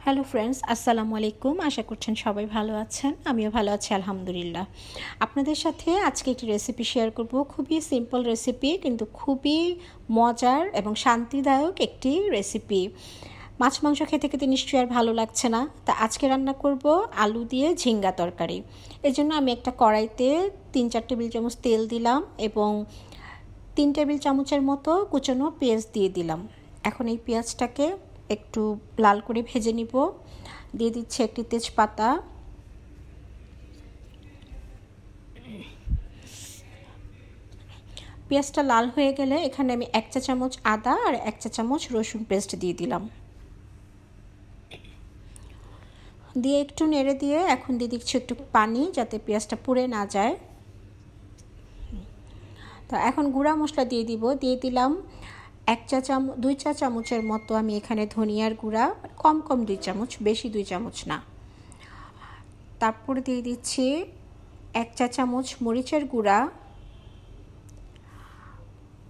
Hello friends, আসসালামু আলাইকুম। আশা করছেন সবাই ভালো আছেন। আমিও ভালো আছি আলহামদুলিল্লাহ। আপনাদের সাথে আজকে একটি রেসিপি শেয়ার করব। খুবই সিম্পল রেসিপি, কিন্তু খুবই মজার এবং শান্তিদায়ক একটি রেসিপি। মাছ মাংস খেতে খেতে নিশ্চয়ই আর ভালো লাগছে না, তা আজকে রান্না করব আলু দিয়ে ঝিঙ্গা তরকারি। এর জন্য আমি একটা কড়াইতে 3-4 টেবিল চামচ তেল দিলাম এবং 3 টেবিল চামচের মতো কুচানো পেঁয়াজ দিয়ে দিলাম। এখন এই পেঁয়াজটাকে একটু লাল করে ভেজে নিব। দিয়ে দিচ্ছি একটি তেজপাতা, পেঁয়াজটা লাল হয়ে গেলে এখানে আমি 1 চা চামচ আদা আর 1 চা চামচ রসুন পেস্ট দিয়ে দিলাম। দিয়ে একটু নেড়ে দিয়ে এখন দিয়ে দিচ্ছি একটু পানি, যাতে পেঁয়াজটা পুড়ে না যায়। তো এখন গুঁড়া মশলা দিয়ে দিলাম 2 চা চামচের মতো আমি এখানে ধনিয়ার গুঁড়া, কম 2 চামচ, বেশি 2 চামচ না। তারপরে দিয়ে দিচ্ছি 1 চা চামচ মরিচের গুঁড়া।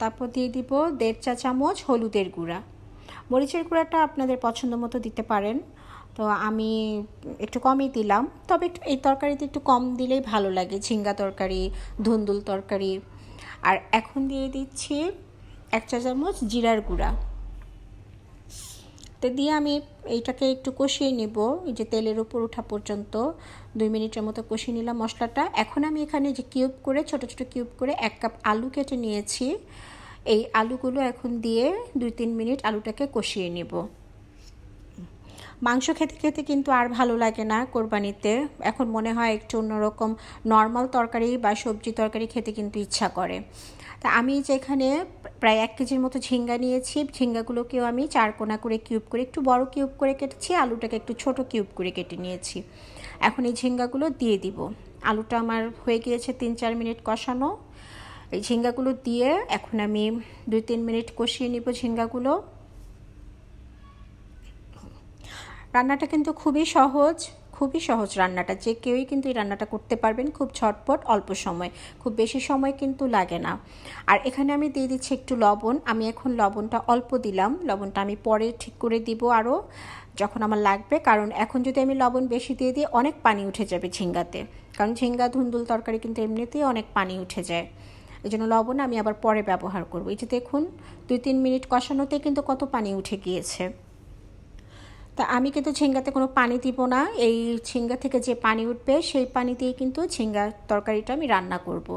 তারপর দিয়ে দিব 1.5 চা চামচ হলুদের গুঁড়া। মরিচের গুঁড়াটা আপনাদের পছন্দ মতো দিতে পারেন, তো আমি একটু কমই দিলাম। তবে একটু এই তরকারিতে একটু কম দিলেই ভালো লাগে, ঝিঙ্গা তরকারি, ধুন্দুল তরকারি। আর এখন দিয়ে দিচ্ছি 1 চা চামচ জিরার গুঁড়া। তো দিয়ে আমি এইটাকে একটু কষিয়ে নেব, এই যে তেলের উপর ওঠা পর্যন্ত 2 মিনিটের মতো কষিয়ে নিলাম মশলাটা। এখন আমি এখানে যে ছোট ছোট কিউব করে 1 কাপ আলু কেটে নিয়েছি, এই আলুগুলো এখন দিয়ে 2-3 মিনিট আলুটাকে কষিয়ে নেব। মাংস খেতে খেতে কিন্তু আর ভালো লাগে না কোরবানিতে, এখন মনে হয় একটু অন্যরকম নর্মাল তরকারি বা সবজি তরকারি খেতে কিন্তু ইচ্ছা করে। তা আমি যেখানে প্রায় 1 কেজির মতো ঝিঙ্গা নিয়েছি, ঝিঙ্গাগুলোকেও আমি 4 কোনা করে কিউব করে, একটু বড় কিউব করে কেটেছি, আলুটাকে একটু ছোট কিউব করে কেটে নিয়েছি। এখন এই ঝিঙ্গাগুলো দিয়ে দিব। আলুটা আমার হয়ে গিয়েছে 3-4 মিনিট কষানো। এই ঝিঙ্গাগুলো দিয়ে এখন আমি 2-3 মিনিট কষিয়ে নিব ঝিঙ্গাগুলো। রান্নাটা কিন্তু খুবই সহজ রান্নাটা, যে কেউই কিন্তু এই রান্নাটা করতে পারবেন, খুব ঝটপট, অল্প সময়, খুব বেশি সময় কিন্তু লাগে না। আর এখানে আমি দিয়ে দিচ্ছি একটু লবণ। আমি এখন লবণটা অল্প দিলাম, লবণটা আমি পরে ঠিক করে দিব আরও যখন আমার লাগবে, কারণ এখন যদি আমি লবণ বেশি দিয়ে দিই অনেক পানি উঠে যাবে ঝিঙ্গাতে, কারণ ঝিঙ্গা ধুন্দুল তরকারি কিন্তু এমনিতেই অনেক পানি উঠে যায়। এই জন্য লবণ আমি আবার পরে ব্যবহার করব। এই যে দেখুন 2-3 মিনিট কষানোতে কিন্তু কত পানি উঠে গিয়েছে। তা আমি কিন্তু ঝিঙ্গাতে কোনো পানি দিব না, এই ঝিঙ্গা থেকে যে পানি উঠবে সেই পানি দিয়ে কিন্তু ঝিঙ্গার তরকারিটা আমি রান্না করব।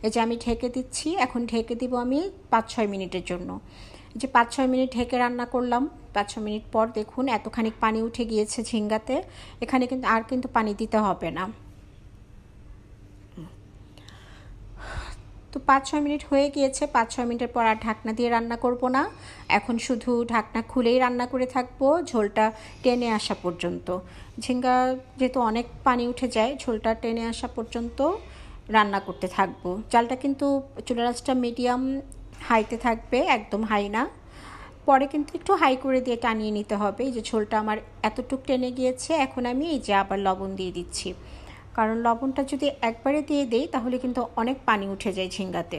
এই যে আমি ঢেকে দিচ্ছি, এখন ঢেকে দিব আমি 5-6 মিনিটের জন্য। এই যে 5-6 মিনিট ঢেকে রান্না করলাম। 5-6 মিনিট পর দেখুন এতখানি পানি উঠে গিয়েছে ঝিঙ্গাতে, এখানে কিন্তু পানি দিতে হবে না। তো 5-6 মিনিট হয়ে গিয়েছে। 5-6 মিনিটের পর আর ঢাকনা দিয়ে রান্না করব না, এখন শুধু ঢাকনা খুলেই রান্না করে থাকবো ঝোলটা টেনে আসা পর্যন্ত। ঝিঙ্গা যেহেতু অনেক পানি উঠে যায়, ঝোলটা টেনে আসা পর্যন্ত রান্না করতে থাকবো। চালটা কিন্তু চুলার আঁচটা মিডিয়াম হাইতে থাকবে, একদম হাই না। পরে কিন্তু একটু হাই করে দিয়ে টানিয়ে নিতে হবে। এই যে ঝোলটা আমার এতটুক টেনে গিয়েছে, এখন আমি এই যে আবার লবণ দিয়ে দিচ্ছি, কারণ লবণটা যদি একবারে দিয়ে দেই তাহলে কিন্তু অনেক পানি উঠে যায় ঝিঙ্গাতে।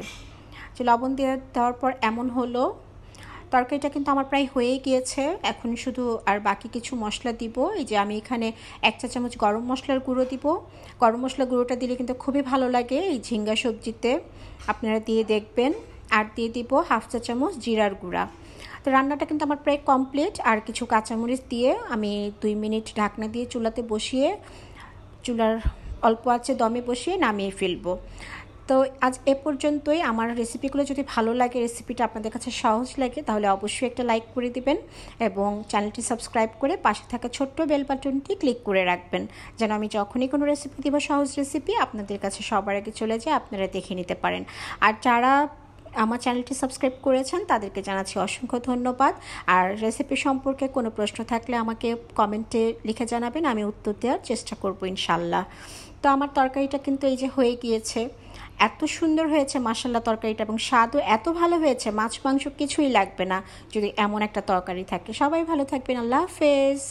যে লবণ দেওয়ার পর এমন হলো, তরকারিটা কিন্তু আমার প্রায় হয়ে গিয়েছে। এখন শুধু আর বাকি কিছু মশলা দিব। এই যে আমি এখানে 1 চা চামচ গরম মশলার গুঁড়ো দিব। গরম মশলা গুঁড়োটা দিলে কিন্তু খুবই ভালো লাগে এই ঝিঙ্গা সবজিতে, আপনারা দিয়ে দেখবেন। আর দিয়ে দিব 1/2 চা চামচ জিরার গুঁড়া। তো রান্নাটা কিন্তু আমার প্রায় কমপ্লিট। আর কিছু কাঁচামরিচ দিয়ে আমি 2 মিনিট ঢাকনা দিয়ে চুলার অল্প আঁচে দমে বসিয়ে নামিয়ে ফেলবো। তো আজ এ পর্যন্তই। আমার রেসিপিগুলো যদি ভালো লাগে, রেসিপিটা আপনাদের কাছে সহজ লাগে, তাহলে অবশ্যই একটা লাইক করে দিবেন এবং চ্যানেলটি সাবস্ক্রাইব করে পাশে থাকা ছোট্ট বেল বাটনটি ক্লিক করে রাখবেন, যেন আমি যখনই কোনো রেসিপি দিব, সহজ রেসিপি, আপনাদের কাছে সবার আগে চলে যায়, আপনারা দেখে নিতে পারেন। আর যারা আমার চ্যানেলটি সাবস্ক্রাইব করেছেন তাদেরকে জানাচ্ছি অসংখ্য ধন্যবাদ। আর রেসিপি সম্পর্কে কোনো প্রশ্ন থাকলে আমাকে কমেন্টে লিখে জানাবেন, আমি উত্তর দেওয়ার চেষ্টা করব ইনশাল্লাহ। তো আমার তরকারিটা কিন্তু এই যে হয়ে গিয়েছে, এত সুন্দর হয়েছে মাশাআল্লাহ তরকারিটা, এবং স্বাদও এত ভালো হয়েছে, মাছ মাংস কিছুই লাগবে না যদি এমন একটা তরকারি থাকে। সবাই ভালো থাকবেন, আল্লাহ হাফেজ।